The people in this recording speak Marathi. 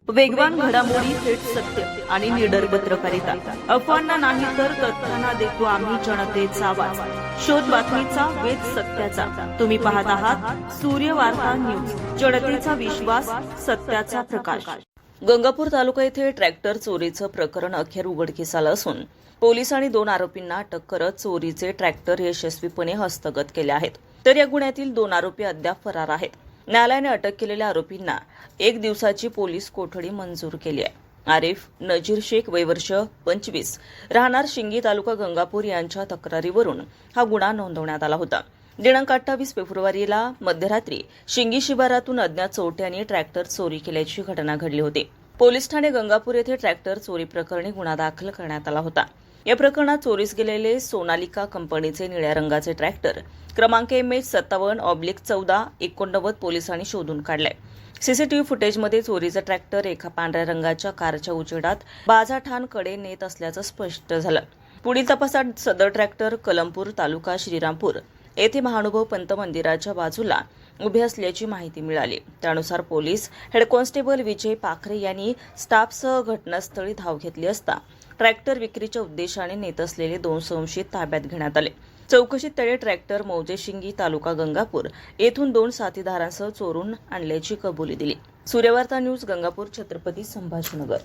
वेगवान घडामोडी, थेट सत्य आणि निडर पत्रकारिता. अफवांना नाही तर तथ्यांना देतो आम्ही जनतेचा आवाज. शोध बातमीचा, वेध सत्याचा. तुम्ही पाहत आहात सूर्यवार्ता न्यूज. जनतेचा विश्वास, सत्याचा प्रकाश. गंगापूर तालुका येथे ट्रॅक्टर चोरीचं प्रकरण अखेर उघडकीस आलं असून पोलिसांनी 2 आरोपींना अटक करत चोरीचे ट्रॅक्टर यशस्वीपणे हस्तगत केले आहेत. तर या गुन्ह्यातील 2 आरोपी अद्याप फरार आहेत. न्यायालयाने अटक केलेल्या आरोपींना 1 दिवसाची पोलीस कोठडी मंजूर केली आहे. आरिफ नजीर शेख, वय वर्ष 25, राहणार शिंगी, तालुका गंगापूर यांच्या तक्रारीवरून हा गुन्हा नोंदवण्यात आला होता. दिनांक 28 फेब्रुवारीला मध्यरात्री शिंगी शिवारातून अज्ञात चोरट्यांनी ट्रॅक्टर चोरी केल्याची घटना घडली होती. पोलीस ठाणे गंगापूर येथे ट्रॅक्टर चोरी प्रकरणी गुन्हा दाखल करण्यात आला होता. या प्रकरणात चोरीस गेलेले सोनालिका कंपनीचे निळ्या रंगाचे ट्रॅक्टर क्रमांक MH57/1489 पोलिसांनी शोधून काढले. सीसीटीव्ही फुटेजमध्ये चोरीचा ट्रॅक्टर एका पांढऱ्या रंगाच्या कारच्या उजेडात बाजाठाणकडे नेत असल्याचं स्पष्ट झालं. पुढील तपासात सदर ट्रॅक्टर कलमपूर, तालुका श्रीरामपूर येथे महानुभव पंत मंदिराच्या बाजूला उभे असल्याची माहिती मिळाली. त्यानुसार पोलीस हेड कॉन्स्टेबल विजय पाखरे यांनी स्टाफसह घटनास्थळी धाव घेतली असता ट्रॅक्टर विक्रीच्या उद्देशाने नेत असलेले 2 संशयित ताब्यात घेण्यात आले. चौकशीत त्याने ट्रॅक्टर मौजे शिंगी, तालुका गंगापूर येथून 2 साथीदारांसह चोरून आणल्याची कबुली दिली. सूर्यवार्ता न्यूज, गंगापूर, छत्रपती संभाजीनगर.